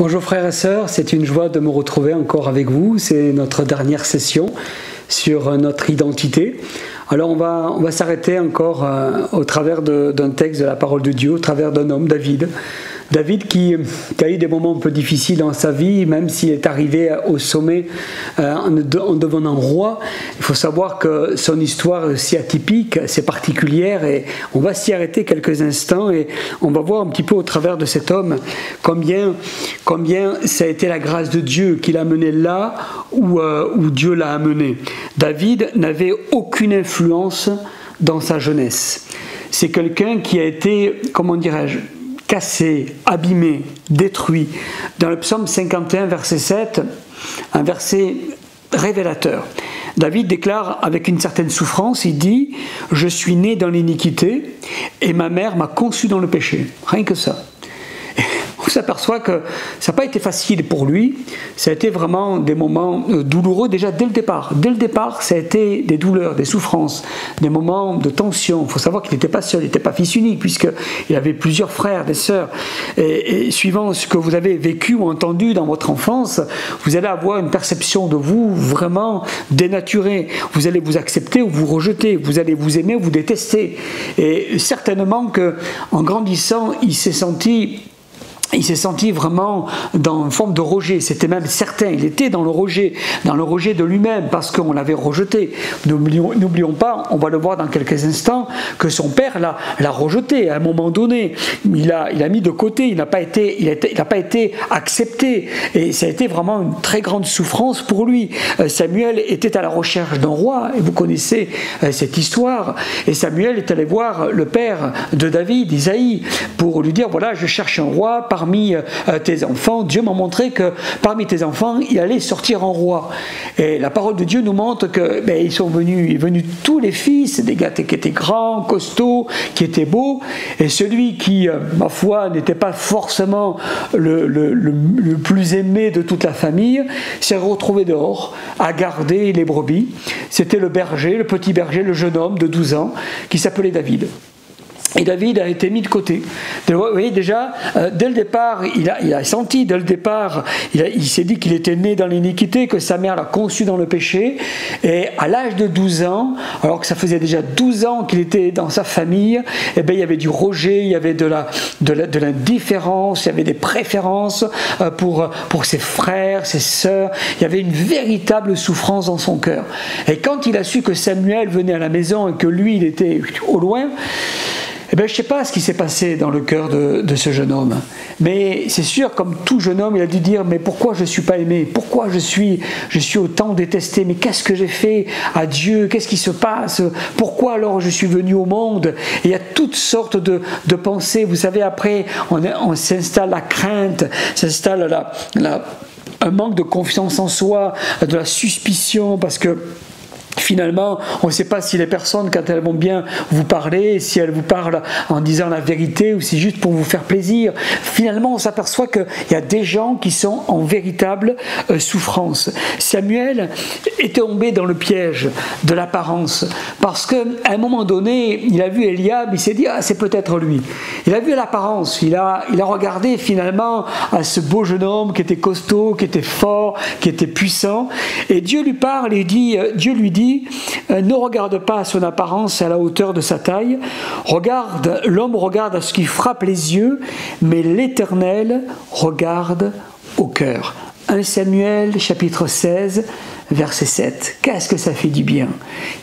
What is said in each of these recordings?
Bonjour frères et sœurs, c'est une joie de me retrouver encore avec vous. C'est notre dernière session sur notre identité. Alors on va s'arrêter encore au travers d'un texte de la parole de Dieu, au travers d'un homme, David. David qui a eu des moments un peu difficiles dans sa vie, même s'il est arrivé au sommet en devenant roi. Il faut savoir que son histoire est aussi atypique, c'est particulière, et on va s'y arrêter quelques instants et on va voir un petit peu au travers de cet homme combien ça a été la grâce de Dieu qui l'a mené là où Dieu l'a amené. David n'avait aucune influence dans sa jeunesse. C'est quelqu'un qui a été, comment dirais-je, cassé, abîmé, détruit. Dans le psaume 51, verset 7, un verset révélateur. David déclare avec une certaine souffrance, il dit « Je suis né dans l'iniquité et ma mère m'a conçu dans le péché ». Rien que ça. On s'aperçoit que ça n'a pas été facile pour lui, ça a été vraiment des moments douloureux déjà dès le départ. Dès le départ, ça a été des douleurs, des souffrances, des moments de tension. Il faut savoir qu'il n'était pas seul, il n'était pas fils unique, puisqu'il avait plusieurs frères, des sœurs. Et suivant ce que vous avez vécu ou entendu dans votre enfance, vous allez avoir une perception de vous vraiment dénaturée. Vous allez vous accepter ou vous rejeter, vous allez vous aimer ou vous détester. Et certainement qu'en grandissant, il s'est senti vraiment dans une forme de rejet. C'était même certain, il était dans le rejet de lui-même, parce qu'on l'avait rejeté. N'oublions pas, on va le voir dans quelques instants, que son père l'a rejeté à un moment donné. Il l'a mis de côté, il n'a pas été accepté. Et ça a été vraiment une très grande souffrance pour lui. Samuel était à la recherche d'un roi, et vous connaissez cette histoire. Et Samuel est allé voir le père de David, Isaïe, pour lui dire, voilà, je cherche un roi parmi tes enfants. Dieu m'a montré que parmi tes enfants, il allait sortir un roi. Et la parole de Dieu nous montre que ils sont venus tous les fils, des gars qui étaient grands, costauds, qui étaient beaux, et celui qui, ma foi, n'était pas forcément le plus aimé de toute la famille, s'est retrouvé dehors à garder les brebis. C'était le berger, le petit berger, le jeune homme de 12 ans, qui s'appelait David. Et David a été mis de côté. Vous voyez déjà, dès le départ, il a senti, dès le départ, il s'est dit qu'il était né dans l'iniquité, que sa mère l'a conçu dans le péché. Et à l'âge de 12 ans, alors que ça faisait déjà 12 ans qu'il était dans sa famille, il y avait du rejet, il y avait de l'indifférence, il y avait des préférences pour ses frères, ses sœurs. Il y avait une véritable souffrance dans son cœur. Et quand il a su que Samuel venait à la maison et que lui, il était au loin, je ne sais pas ce qui s'est passé dans le cœur de ce jeune homme. Mais c'est sûr, comme tout jeune homme, il a dû dire, mais pourquoi je ne suis pas aimé? Pourquoi je suis autant détesté? Mais qu'est-ce que j'ai fait à Dieu? Qu'est-ce qui se passe? Pourquoi alors je suis venu au monde? Et il y a toutes sortes de pensées. Vous savez, après, on s'installe la crainte, s'installe un manque de confiance en soi, de la suspicion, parce que finalement, on ne sait pas si les personnes, quand elles vont bien vous parler, si elles vous parlent en disant la vérité ou si juste pour vous faire plaisir. Finalement, on s'aperçoit qu'il y a des gens qui sont en véritable souffrance. Samuel est tombé dans le piège de l'apparence parce qu'à un moment donné, il a vu Eliab, il s'est dit « Ah, c'est peut-être lui ». Il a vu l'apparence, il a regardé finalement à ce beau jeune homme qui était costaud, qui était fort, qui était puissant. Et Dieu lui parle et Dieu lui dit ne regarde pas à son apparence, à la hauteur de sa taille. L'homme regarde à ce qui frappe les yeux, mais l'Éternel regarde au cœur. 1 Samuel, chapitre 16, verset 7. Qu'est-ce que ça fait du bien?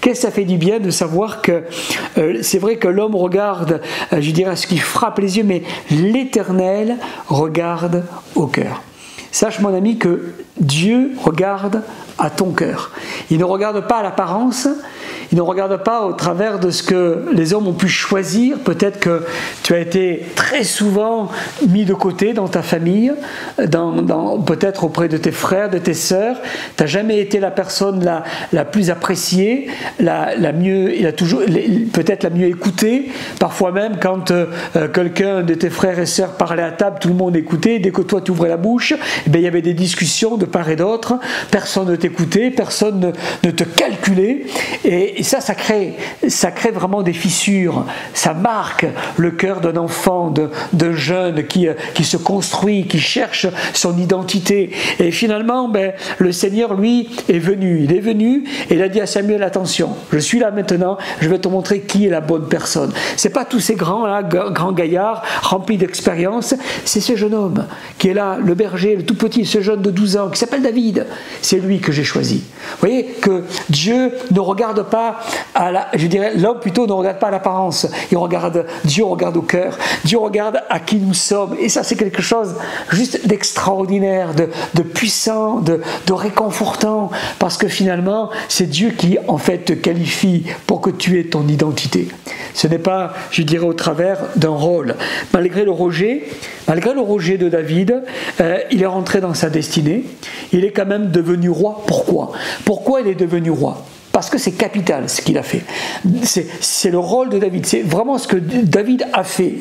Qu'est-ce que ça fait du bien de savoir que c'est vrai que l'homme regarde, je dirais, à ce qui frappe les yeux, mais l'Éternel regarde au cœur. Sache, mon ami, que Dieu regarde à ton cœur. Il ne regarde pas à l'apparence, il ne regarde pas au travers de ce que les hommes ont pu choisir. Peut-être que tu as été très souvent mis de côté dans ta famille, peut-être auprès de tes frères, de tes sœurs. Tu n'as jamais été la personne la plus appréciée, la mieux, peut-être la mieux écoutée. Parfois même, quand quelqu'un de tes frères et sœurs parlait à table, tout le monde écoutait. Dès que toi tu ouvrais la bouche, eh bien, il y avait des discussions de part et d'autre, personne ne t'écoutait, personne ne te calculait, et ça crée vraiment des fissures, ça marque le cœur d'un enfant, d'un jeune qui se construit, qui cherche son identité. Et finalement, le Seigneur, lui, est venu. Il est venu et il a dit à Samuel, attention, je suis là maintenant, je vais te montrer qui est la bonne personne. C'est pas tous ces grands gaillards remplis d'expérience, c'est ce jeune homme qui est là, le berger, le tout petit, ce jeune de 12 ans qui s'appelle David. C'est lui que j'ai choisi. Vous voyez que Dieu ne regarde pas l'homme plutôt ne regarde pas à l'apparence. Dieu regarde au cœur. Dieu regarde à qui nous sommes. Et ça, c'est quelque chose juste d'extraordinaire, de puissant, de réconfortant, parce que finalement, c'est Dieu qui, en fait, te qualifie pour que tu aies ton identité. Ce n'est pas, je dirais, au travers d'un rôle. Malgré le rejet de David, il est rentré dans sa destinée. Il est quand même devenu roi. Pourquoi il est devenu roi ? Parce que c'est capital ce qu'il a fait. C'est le rôle de David. C'est vraiment ce que David a fait.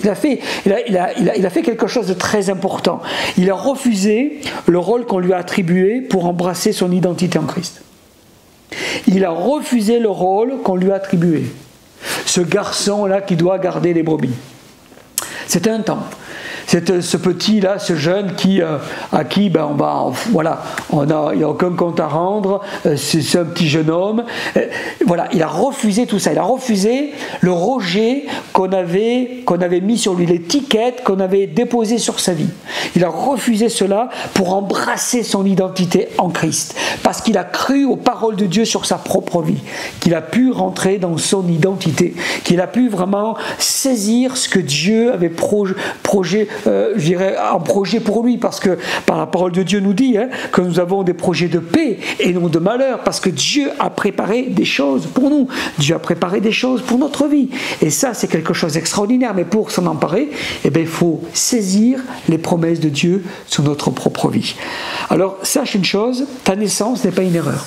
Il a fait quelque chose de très important. Il a refusé le rôle qu'on lui a attribué pour embrasser son identité en Christ. Il a refusé le rôle qu'on lui a attribué. Ce garçon-là qui doit garder les brebis. C'était un temps. C'est ce petit-là, ce jeune à qui il n'y a aucun compte à rendre, c'est un petit jeune homme. Voilà, il a refusé tout ça, il a refusé le rejet qu'on avait mis sur lui, l'étiquette qu'on avait déposée sur sa vie. Il a refusé cela pour embrasser son identité en Christ, parce qu'il a cru aux paroles de Dieu sur sa propre vie, qu'il a pu rentrer dans son identité, qu'il a pu vraiment saisir ce que Dieu avait un projet pour lui, parce que par la parole de Dieu nous dit que nous avons des projets de paix et non de malheur, parce que Dieu a préparé des choses pour nous, Dieu a préparé des choses pour notre vie, et ça c'est quelque chose d'extraordinaire. Mais pour s'en emparer, il faut saisir les promesses de Dieu sur notre propre vie. Alors sache une chose, ta naissance n'est pas une erreur.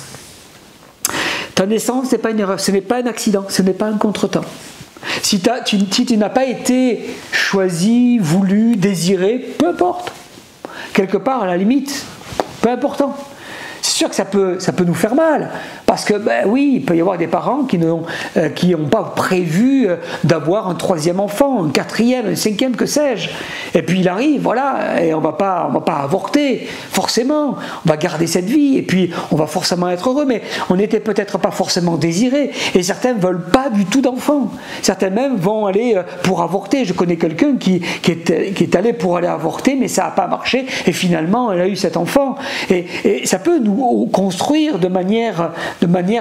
Ta naissance n'est pas une erreur, ce n'est pas un accident, ce n'est pas un contretemps. Si tu n'as pas été choisi, voulu, désiré, peu importe. Quelque part, à la limite, peu important. C'est sûr que ça peut nous faire mal, parce que oui, il peut y avoir des parents qui n'ont pas prévu d'avoir un troisième enfant, un quatrième, un cinquième, que sais-je. Et puis il arrive, voilà, et on va pas avorter, forcément. On va garder cette vie, et puis on va forcément être heureux, mais on n'était peut-être pas forcément désiré. Et certains ne veulent pas du tout d'enfants. Certains même vont aller pour avorter. Je connais quelqu'un qui est allé pour aller avorter, mais ça n'a pas marché, et finalement elle a eu cet enfant. Et ça peut nous construire de manière,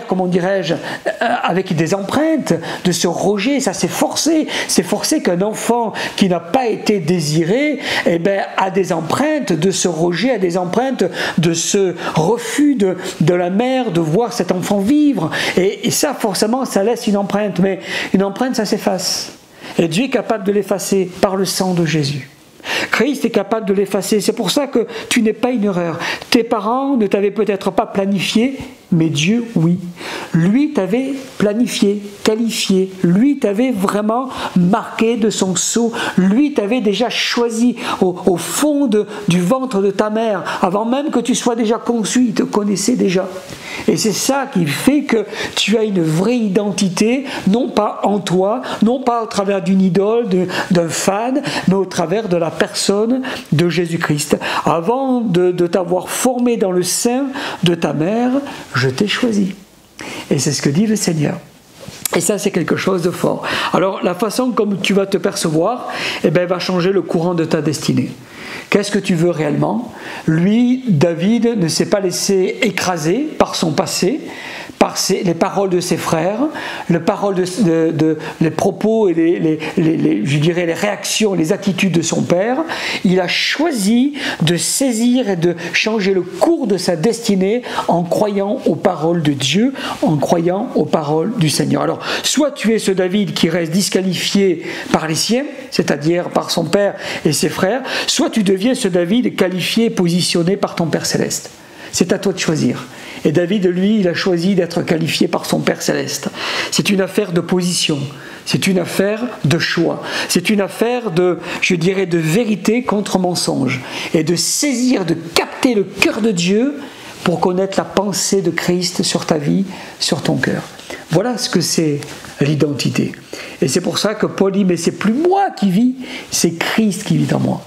comment dirais-je, avec des empreintes de ce rejet. Ça, c'est forcé qu'un enfant qui n'a pas été désiré, a des empreintes de ce rejet, a des empreintes de ce refus de la mère de voir cet enfant vivre. Et ça, forcément, ça laisse une empreinte. Mais une empreinte, ça s'efface. Et Dieu est capable de l'effacer par le sang de Jésus. Christ est capable de l'effacer. C'est pour ça que tu n'es pas une erreur. Tes parents ne t'avaient peut-être pas planifié, mais Dieu, oui. Lui t'avait planifié, qualifié. Lui t'avait vraiment marqué de son sceau. Lui t'avait déjà choisi au fond du ventre de ta mère. Avant même que tu sois déjà conçu, il te connaissait déjà. Et c'est ça qui fait que tu as une vraie identité, non pas en toi, non pas au travers d'une idole, d'un fan, mais au travers de la personne de Jésus-Christ. Avant de t'avoir formé dans le sein de ta mère, je t'ai choisi. Et c'est ce que dit le Seigneur. Et ça, c'est quelque chose de fort. Alors, la façon comme tu vas te percevoir, va changer le courant de ta destinée. Qu'est-ce que tu veux réellement ? Lui, David, ne s'est pas laissé écraser par son passé, par les paroles de ses frères, les propos et je dirais les réactions, les attitudes de son père. Il a choisi de saisir et de changer le cours de sa destinée en croyant aux paroles de Dieu, en croyant aux paroles du Seigneur. Alors, soit tu es ce David qui reste disqualifié par les siens, c'est-à-dire par son père et ses frères, soit tu deviens ce David qualifié et positionné par ton Père Céleste. C'est à toi de choisir. Et David, lui, il a choisi d'être qualifié par son Père Céleste. C'est une affaire de position. c'est une affaire de choix. C'est une affaire de, je dirais, de vérité contre mensonge. Et de saisir, de capter le cœur de Dieu pour connaître la pensée de Christ sur ta vie, sur ton cœur. Voilà ce que c'est l'identité. Et c'est pour ça que Paul dit, mais c'est plus moi qui vis, c'est Christ qui vit en moi.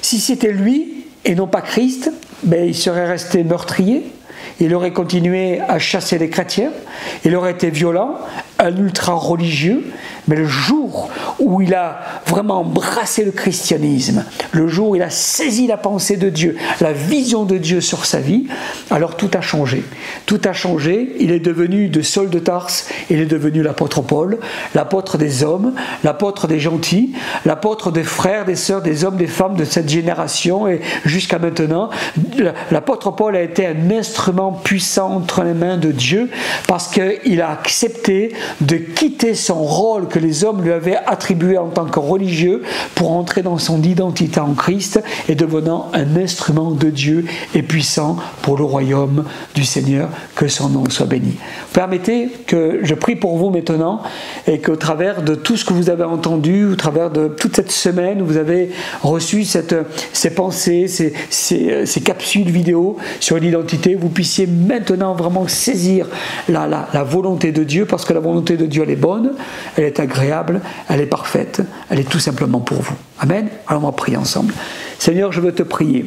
Si c'était lui et non pas Christ, ben, il serait resté meurtrier, il aurait continué à chasser les chrétiens, il aurait été violent, un ultra-religieux, mais le jour où il a vraiment embrassé le christianisme, le jour où il a saisi la pensée de Dieu, la vision de Dieu sur sa vie, alors tout a changé. Tout a changé, il est devenu de Saul de Tarse, il est devenu l'apôtre Paul, l'apôtre des hommes, l'apôtre des gentils, l'apôtre des frères, des sœurs, des hommes, des femmes de cette génération, et jusqu'à maintenant, l'apôtre Paul a été un instrument puissant entre les mains de Dieu, parce qu'il a accepté de quitter son rôle que les hommes lui avaient attribué en tant que religieux pour entrer dans son identité en Christ et devenant un instrument de Dieu et puissant pour le royaume du Seigneur, que son nom soit béni. Permettez que je prie pour vous maintenant et qu'au travers de tout ce que vous avez entendu, au travers de toute cette semaine où vous avez reçu ces pensées, ces capsules vidéo sur l'identité, vous puissiez maintenant vraiment saisir la volonté de Dieu, parce que la volonté de Dieu elle est bonne, elle est agréable, elle est parfaite, elle est tout simplement pour vous. Amen. Alors on va prier ensemble. Seigneur, je veux te prier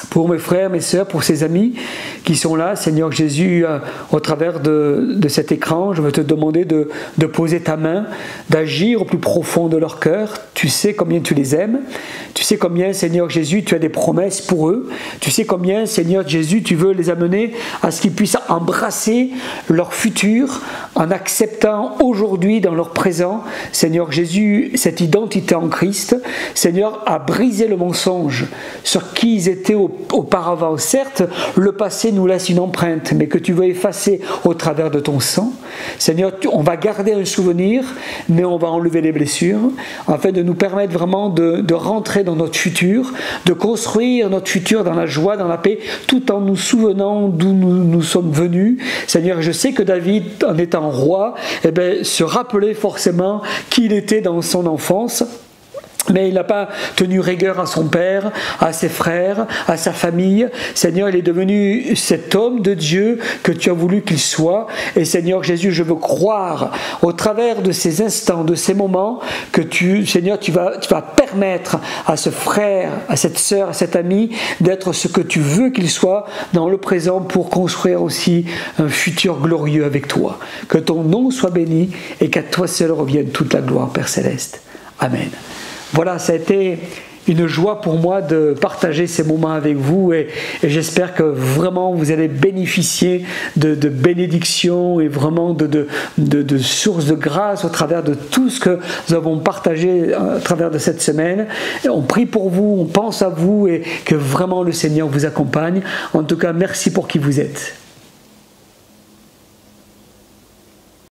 pour mes frères, mes sœurs, pour ces amis qui sont là, Seigneur Jésus, au travers de cet écran, je veux te demander de poser ta main, d'agir au plus profond de leur cœur. Tu sais combien tu les aimes, tu sais combien, Seigneur Jésus, tu as des promesses pour eux, tu sais combien, Seigneur Jésus, tu veux les amener à ce qu'ils puissent embrasser leur futur en acceptant aujourd'hui dans leur présent, Seigneur Jésus, cette identité en Christ, Seigneur, à briser le mensonge sur qui ils étaient auparavant. Certes, le passé nous laisse une empreinte, mais que tu veux effacer au travers de ton sang. Seigneur, on va garder un souvenir, mais on va enlever les blessures, afin de nous permettre vraiment de rentrer dans notre futur, de construire notre futur dans la joie, dans la paix, tout en nous souvenant d'où nous sommes venus. Seigneur, je sais que David, en étant roi, se rappelait forcément qui il était dans son enfance. Mais il n'a pas tenu rigueur à son père, à ses frères, à sa famille. Seigneur, il est devenu cet homme de Dieu que tu as voulu qu'il soit. Et Seigneur Jésus, je veux croire au travers de ces instants, de ces moments, que Seigneur, tu vas permettre à ce frère, à cette sœur, à cet ami, d'être ce que tu veux qu'il soit dans le présent pour construire aussi un futur glorieux avec toi. Que ton nom soit béni et qu'à toi seul revienne toute la gloire, Père Céleste. Amen. Voilà, ça a été une joie pour moi de partager ces moments avec vous et j'espère que vraiment vous allez bénéficier de bénédictions et vraiment de sources de grâce au travers de tout ce que nous avons partagé à travers de cette semaine. Et on prie pour vous, on pense à vous et que vraiment le Seigneur vous accompagne. En tout cas, merci pour qui vous êtes.